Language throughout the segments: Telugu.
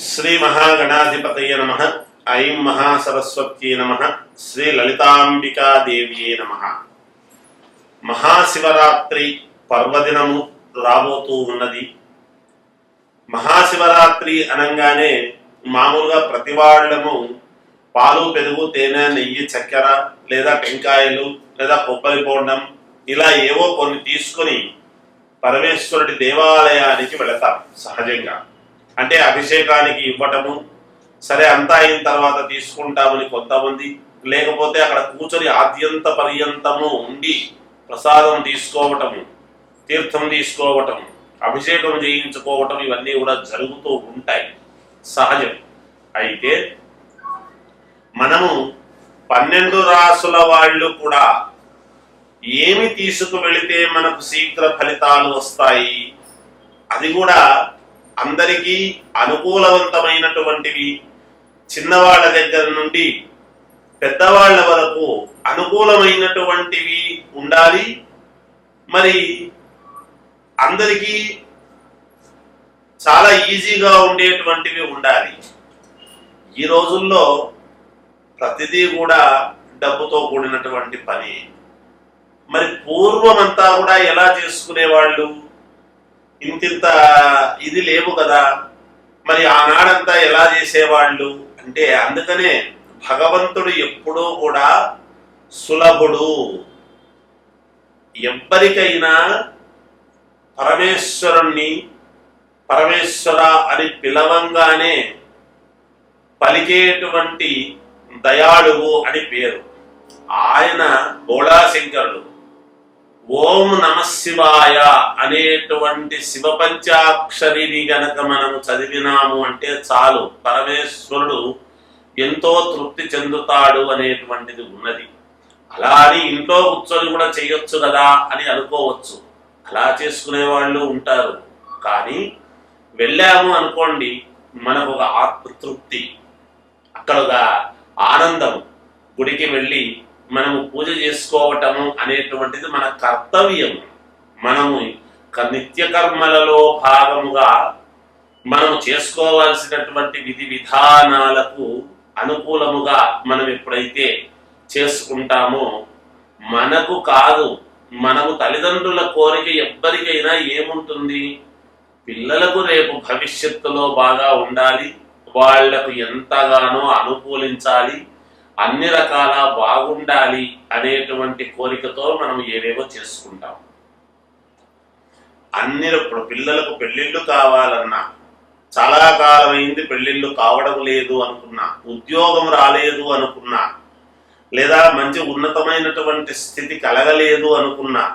శ్రీ మహాగణాధిపతయ నమః. ఐం మహాసరస్వత్యై నమః. శ్రీ లలితాంబికాదేవ్యే నమః. మహాశివరాత్రి పర్వదినము రాబోతూ ఉన్నది. మహాశివరాత్రి అనగానే మామూలుగా ప్రతి వాళ్ళము పాలు, పెరుగు, తేనె, నెయ్యి, చక్కెర లేదా టెంకాయలు లేదా కొబ్బరి బోండం ఇలా ఏవో కొన్ని తీసుకొని పరమేశ్వరుడి దేవాలయానికి వెళతాం. సహజంగా అంటే అభిషేకానికి ఇవ్వటము, సరే అంతా అయిన తర్వాత తీసుకుంటామని కొంతమంది, లేకపోతే అక్కడ కూర్చొని ఆద్యంత పర్యంతము ఉండి ప్రసాదం తీసుకోవటము, తీర్థం తీసుకోవటం, అభిషేకం చేయించుకోవటం ఇవన్నీ కూడా జరుగుతూ ఉంటాయి, సహజం. అయితే మనము 12 రాసుల వాళ్ళు కూడా ఏమి తీసుకువెళితే మనకు శీఘ్ర ఫలితాలు వస్తాయి, అది కూడా అందరికీ అనుకూలవంతమైనటువంటివి, చిన్నవాళ్ళ దగ్గర నుండి పెద్దవాళ్ల వరకు అనుకూలమైనటువంటివి ఉండాలి. మరి అందరికీ చాలా ఈజీగా ఉండేటువంటివి ఉండాలి. ఈ రోజుల్లో ప్రతిదీ కూడా డబ్బుతో కూడినటువంటి పని. మరి పూర్వమంతా కూడా ఎలా చేసుకునేవాళ్ళు? ఇంతింత ఇది లేవు కదా, మరి ఆనాడంతా ఎలా చేసేవాళ్ళు అంటే, అందుకనే భగవంతుడు ఎప్పుడూ కూడా సులభుడు. ఎవ్వరికైనా పరమేశ్వరుణ్ణి పరమేశ్వర అని పిలవంగానే పలికేటువంటి దయాళువు అని పేరు. ఆయన బోళాశంకరుడు. ఓం నమశివాయ అనేటువంటి శివ పంచాక్షరిని గనక మనము చదివినాము అంటే చాలు, పరమేశ్వరుడు ఎంతో తృప్తి చెందుతాడు అనేటువంటిది ఉన్నది. అలా అని ఇంట్లో కూర్చొని కూడా చేయొచ్చు కదా అని అనుకోవచ్చు, అలా చేసుకునే వాళ్ళు ఉంటారు. కానీ వెళ్ళాము అనుకోండి, మనకు ఒక ఆత్మతృప్తి, అక్కడ ఒక ఆనందం. గుడికి వెళ్ళి మనము పూజ చేసుకోవటము అనేటువంటిది మన కర్తవ్యం. మనము నిత్య కర్మలలో భాగముగా మనము చేసుకోవాల్సినటువంటి విధి విధానాలకు అనుకూలముగా మనం ఎప్పుడైతే చేసుకుంటామో, మనకు కాదు, మనము తల్లిదండ్రుల కోరిక ఎవ్వరికైనా ఏముంటుంది? పిల్లలకు రేపు భవిష్యత్తులో బాగా ఉండాలి, వాళ్లకు ఎంతగానో అనుకూలించాలి, అన్ని రకాల బాగుండాలి అనేటువంటి కోరికతో మనం ఏవేవో చేసుకుంటాం. ఇప్పుడు పిల్లలకు పెళ్లిళ్ళు కావాలన్నా, చాలా కాలం అయింది పెళ్లిళ్ళు కావడం లేదు అనుకున్నా, ఉద్యోగం రాలేదు అనుకున్నా, లేదా మంచి ఉన్నతమైనటువంటి స్థితి కలగలేదు అనుకున్నా,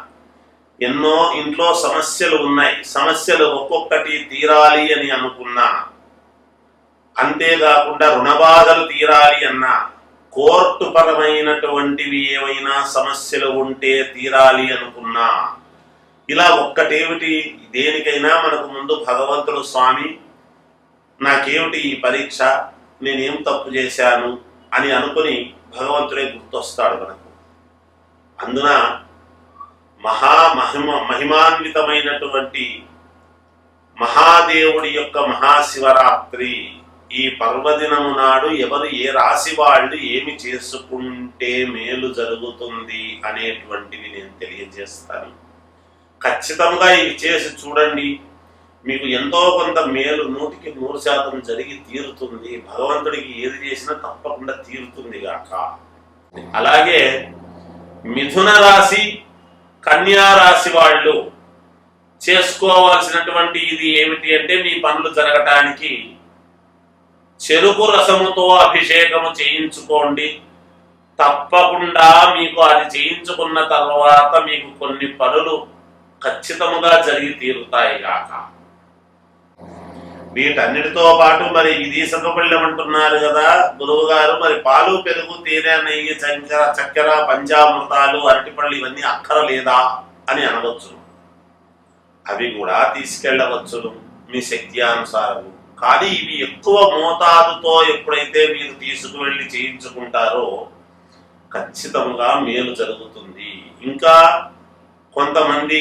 ఎన్నో ఇంట్లో సమస్యలు ఉన్నాయి, సమస్యలు ఒక్కొక్కటి తీరాలి అని అనుకున్నా, అంతేకాకుండా రుణబాధలు తీరాలి అన్నా, కోర్టు పరమైనటువంటివి ఏమైనా సమస్యలు ఉంటే తీరాలి అనుకున్నా, ఇలా ఒక్కటేమిటి, దేనికైనా మనకు ముందు భగవంతుడు స్వామి నాకేమిటి ఈ పరీక్ష, నేనేం తప్పు చేశాను అని అనుకుని భగవంతుడే గుర్తొస్తాడు మనకు. అందున మహిమాన్వితమైనటువంటి మహాదేవుడి యొక్క మహాశివరాత్రి ఈ పర్వదినము నాడు ఎవరు ఏ రాశి వాళ్ళు ఏమి చేసుకుంటే మేలు జరుగుతుంది అనేటువంటివి నేను తెలియజేస్తాను. ఖచ్చితంగా ఇవి చేసి చూడండి, మీకు ఎంతో కొంత మేలు 100% జరిగి తీరుతుంది. భగవంతుడికి ఏది చేసినా తప్పకుండా తీరుతుంది గాక. అలాగే మిథున రాశి, కన్యా రాశి వాళ్ళు చేసుకోవాల్సినటువంటి ఇది ఏమిటి అంటే, మీ పనులు జరగటానికి చెరుకు రసముతో అభిషేకము చేయించుకోండి. తప్పకుండా మీకు అది చేయించుకున్న తర్వాత మీకు కొన్ని పనులు ఖచ్చితంగా జరిగి తీరుతాయి గాక. వీటన్నిటితో పాటు మరి విదేశపళ్ళం అంటున్నారు కదా గురువు గారు, మరి పాలు, పెరుగు, తేనె, నెయ్యి, చక్కెర, పంచామృతాలు, అరటిపళ్ళు ఇవన్నీ అక్కరలేదా అని అనవచ్చు. అవి కూడా తీసుకెళ్ళవచ్చును మీ శక్తి అనుసారం. కానీ ఇవి ఎక్కువ మోతాదుతో ఎప్పుడైతే మీరు తీసుకువెళ్ళి చేయించుకుంటారో ఖచ్చితంగా మేలు జరుగుతుంది. ఇంకా కొంతమంది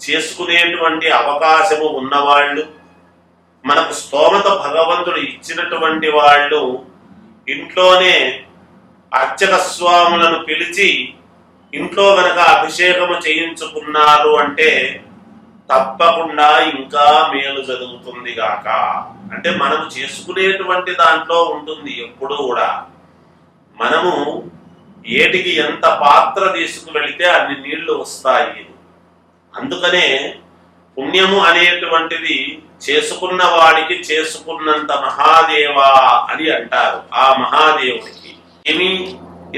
చేసుకునేటువంటి అవకాశము ఉన్నవాళ్ళు మనకు స్తోమత భగవంతుడు ఇచ్చినటువంటి వాళ్ళు ఇంట్లోనే అర్చక స్వాములను పిలిచి ఇంట్లో గనక అభిషేకము చేయించుకున్నారు అంటే తప్పకుండా ఇంకా మేలు జరుగుతుంది గాక. అంటే మనము చేసుకునేటువంటి దాంట్లో ఉంటుంది. ఎప్పుడూ కూడా మనము ఏటికి ఎంత పాత్ర తీసుకువెళితే అన్ని నీళ్లు వస్తాయి. అందుకనే పుణ్యము అనేటువంటిది చేసుకున్న వాడికి చేసుకున్నంత మహాదేవా అని అంటారు. ఆ మహాదేవుడికి ఏమి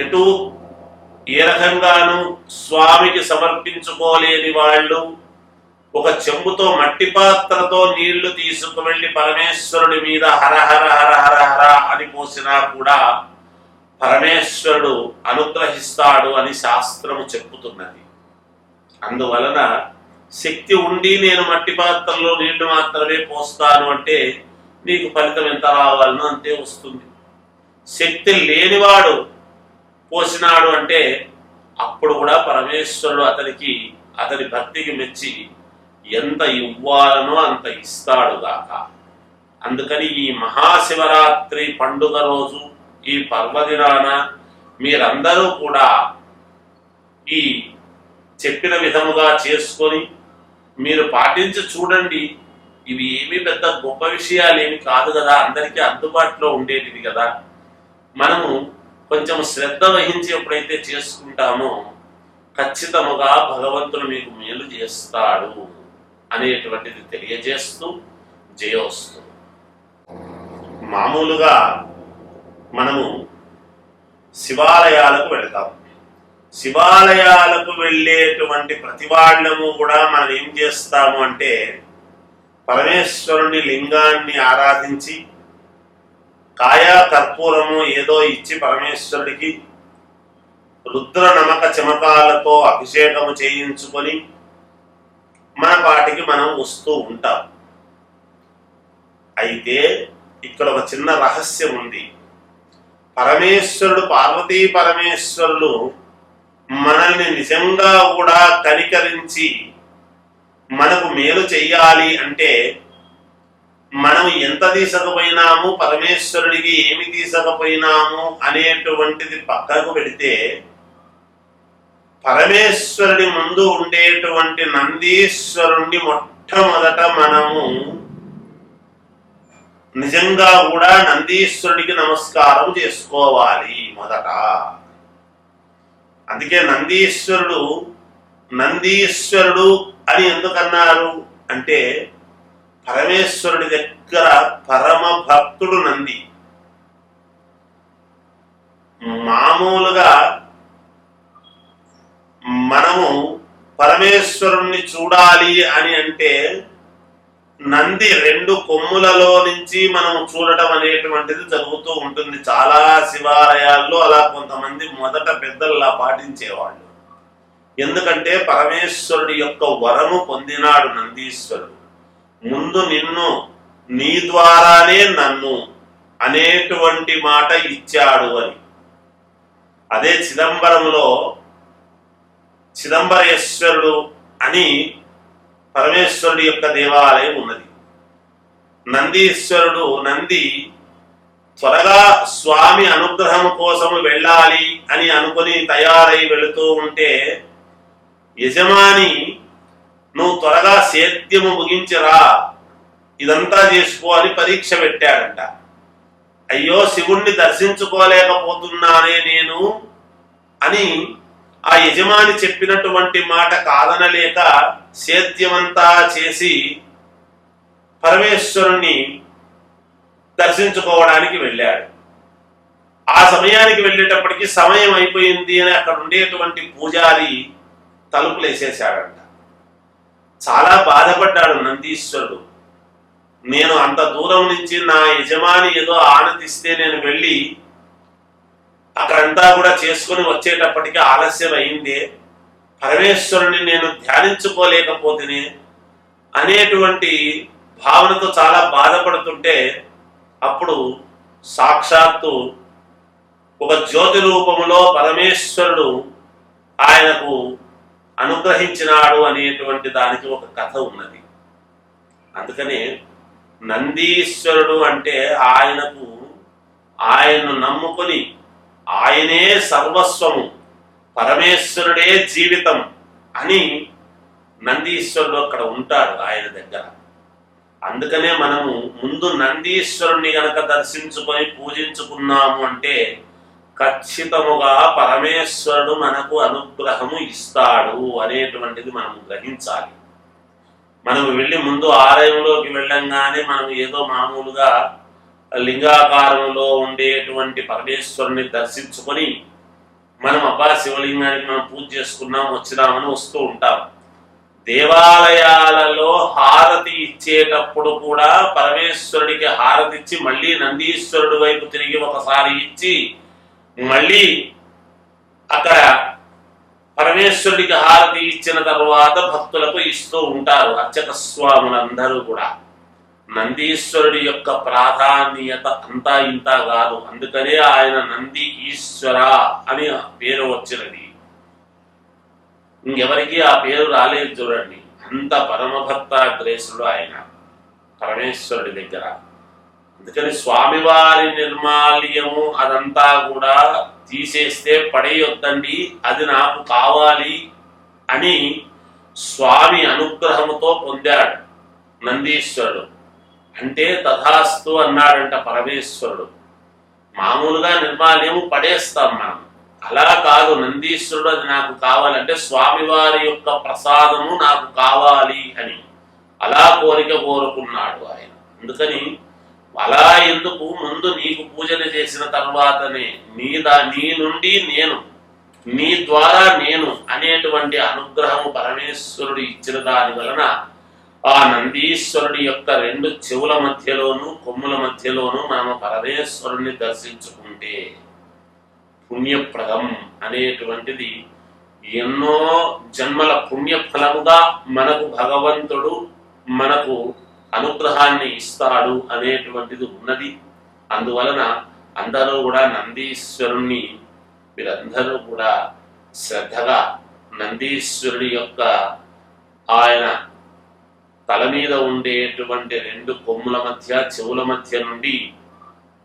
ఎటు ఏ రకంగాను స్వామికి సమర్పించుకోలేని వాళ్ళు ఒక చెంబుతో మట్టి పాత్రతో నీళ్లు తీసుకువెళ్లి పరమేశ్వరుడి మీద హర హర హర హర హర అని పోసినా కూడా పరమేశ్వరుడు అనుగ్రహిస్తాడు అని శాస్త్రము చెప్పుతున్నది. అందువలన శక్తి ఉండి నేను మట్టి పాత్రలో నీళ్లు మాత్రమే పోస్తాను అంటే నీకు ఫలితం ఎంత రావాలనో అంతే వస్తుంది. శక్తి లేనివాడు పోసినాడు అంటే అప్పుడు కూడా పరమేశ్వరుడు అతని భక్తికి మెచ్చి ఎంత ఇవ్వాలనో అంత ఇస్తాడు గాక. అందుకని ఈ మహాశివరాత్రి పండుగ రోజు ఈ పర్వదినాన మీరందరూ కూడా ఈ చెప్పిన విధముగా చేసుకొని మీరు పాటించి చూడండి. ఇవి ఏమీ పెద్ద గొప్ప విషయాలు ఏమి కాదు కదా, అందరికీ అందుబాటులో ఉండేటివి కదా. మనము కొంచెం శ్రద్ధ వహించి ఎప్పుడైతే చేసుకుంటామో ఖచ్చితముగా భగవంతుడు మీకు మేలు చేస్తాడు అనేటువంటిది తెలియజేస్తూ జయోస్తు. మామూలుగా మనము శివాలయాలకు వెళతాం. శివాలయాలకు వెళ్ళేటువంటి ప్రతి వాళ్ళము కూడా మనం ఏం చేస్తాము అంటే పరమేశ్వరుని లింగాన్ని ఆరాధించి కాయా కర్పూరము ఏదో ఇచ్చి పరమేశ్వరుడికి రుద్ర నమక చమకాలతో అభిషేకము చేయించుకొని మన పాటికి మనం వస్తూ ఉంటాం. అయితే ఇక్కడ ఒక చిన్న రహస్యం ఉంది. పరమేశ్వరుడు పార్వతీ పరమేశ్వరులు మనల్ని నిజంగా కూడా కనికరించి మనకు మేలు చెయ్యాలి అంటే మనం ఎంత తీసుకుపోయినాము, పరమేశ్వరుడికి ఏమి తీసుకుపోయినాము అనేటువంటిది పక్కకు పెడితే పరమేశ్వరుడి ముందు ఉండేటువంటి నందీశ్వరుణ్ణి మొట్టమొదట మనము నిజంగా కూడా నందీశ్వరుడికి నమస్కారం చేసుకోవాలి మొదట. అందుకే నందీశ్వరుడు అని ఎందుకన్నారు అంటే పరమేశ్వరుడి దగ్గర పరమ భక్తుడు నంది. మామూలుగా మనము పరమేశ్వరుణ్ణి చూడాలి అని అంటే నంది రెండు కొమ్ములలో నుంచి మనం చూడటం అనేటువంటిది జరుగుతూ ఉంటుంది. చాలా శివాలయాల్లో అలా కొంతమంది మొదట పెద్దల్లా పాటించేవాళ్ళు. ఎందుకంటే పరమేశ్వరుడి యొక్క వరము పొందినాడు నందీశ్వరుడు. ముందు నిన్ను, నీ ద్వారానే నన్ను అనేటువంటి మాట ఇచ్చాడు అని. అదే చిదంబరంలో చిదంబరేశ్వరుడు అని పరమేశ్వరుడి యొక్క దేవాలయం ఉన్నది. నందీశ్వరుడు నంది త్వరగా స్వామి అనుగ్రహం కోసం వెళ్ళాలి అని అనుకుని తయారై వెళుతూ ఉంటే యజమాని నువ్వు త్వరగా సేద్యము ముగించరా, ఇదంతా చేసుకో అని పరీక్ష పెట్టాడంట. అయ్యో శివుణ్ణి దర్శించుకోలేకపోతున్నానే నేను అని ఆ యజమాని చెప్పినటువంటి మాట కాదనలేక సేద్యమంతా చేసి పరమేశ్వరుణ్ణి దర్శించుకోవడానికి వెళ్ళాడు. ఆ సమయానికి వెళ్ళేటప్పటికి సమయం అయిపోయింది అని అక్కడ ఉండేటువంటి పూజారి తలుపులు వేసేసాడంట. చాలా బాధపడ్డాడు నందీశ్వరుడు. నేను అంత దూరం నుంచి నా యజమాని ఏదో ఆనందిస్తే నేను వెళ్ళి అక్కడంతా కూడా చేసుకుని వచ్చేటప్పటికి ఆలస్యం అయిందే, పరమేశ్వరుని నేను ధ్యానించుకోలేకపోతేనే అనేటువంటి భావనతో చాలా బాధపడుతుంటే అప్పుడు సాక్షాత్తు ఒక జ్యోతి రూపములో పరమేశ్వరుడు ఆయనకు అనుగ్రహించినాడు అనేటువంటి దానికి ఒక కథ ఉన్నది. అందుకనే నందీశ్వరుడు అంటే ఆయన్ను నమ్ముకొని ఆయనే సర్వస్వము, పరమేశ్వరుడే జీవితం అని నందీశ్వరుడు అక్కడ ఉంటాడు ఆయన దగ్గర. అందుకనే మనము ముందు నందీశ్వరుణ్ణి గనక దర్శించుకొని పూజించుకున్నాము అంటే ఖచ్చితముగా పరమేశ్వరుడు మనకు అనుగ్రహము ఇస్తాడు అనేటువంటిది మనం గ్రహించాలి. మనం వెళ్ళి ముందు ఆలయంలోకి వెళ్ళంగానే మనం ఏదో మామూలుగా లింగాకారంలో ఉండేటువంటి పరమేశ్వరుని దర్శించుకొని మనం అబ్బా శివలింగానికి మనం పూజ చేసుకున్నాం వచ్చినామని వస్తూ ఉంటాం. దేవాలయాలలో హారతి ఇచ్చేటప్పుడు కూడా పరమేశ్వరుడికి హారతి ఇచ్చి మళ్ళీ నందీశ్వరుడి వైపు తిరిగి ఒకసారి ఇచ్చి మళ్ళీ అక్కడ పరమేశ్వరుడికి హారతి ఇచ్చిన తర్వాత భక్తులకు ఇస్తూ ఉంటారు అర్చక స్వాములందరూ కూడా. నందీశ్వరుడి యొక్క ప్రాధాన్యత అంతా ఇంత కాదు, అందుకనే ఆయన నంది ఈశ్వర అని పేరు వచ్చినది. ఇంకెవరికి ఆ పేరు రాలేదు చూడండి, అంత పరమభక్తాగ్రేసుడు ఆయన పరమేశ్వరుడి దగ్గర. అందుకని స్వామివారి నిర్మాల్యము అదంతా కూడా తీసేస్తే పడేయొద్దండి, అది నాకు కావాలి అని స్వామి అనుగ్రహముతో పొందాడు నందీశ్వరుడు. అంటే తథాస్తు అన్నాడంట పరమేశ్వరుడు. మామూలుగా నిర్మాల్యము పడేస్తాం మనం, అలా కాదు, నందీశ్వరుడు అది నాకు కావాలంటే స్వామివారి యొక్క ప్రసాదము నాకు కావాలి అని అలా కోరిక కోరుకున్నాడు ఆయన. అందుకని అలా ఎందుకు, ముందు నీకు పూజలు చేసిన తర్వాతనే నీ నుండి నేను, నీ ద్వారా నేను అనేటువంటి అనుగ్రహము పరమేశ్వరుడు ఇచ్చిన దాని వలన ఆ నందీశ్వరుడి యొక్క రెండు చెవుల మధ్యలోను కొమ్ముల మధ్యలోను మనము పరమేశ్వరుణ్ణి దర్శించుకుంటే పుణ్యప్రదం అనేటువంటిది ఎన్నో జన్మల పుణ్యఫలముగా మనకు భగవంతుడు మనకు అనుగ్రహాన్ని ఇస్తాడు అనేటువంటిది ఉన్నది. అందువలన అందరూ కూడా నందీశ్వరుణ్ణి మీరందరూ కూడా శ్రద్ధగా నందీశ్వరుడి యొక్క ఆయన తల మీద ఉండేటువంటి రెండు కొమ్ముల మధ్య చెవుల మధ్య నుండి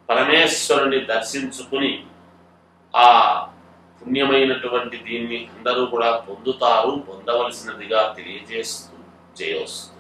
పరమేశ్వరుని దర్శించుకుని ఆ పుణ్యమైనటువంటి దీన్ని అందరూ కూడా పొందుతారు, పొందవలసినదిగా తెలియజేస్తూ జయోస్తు.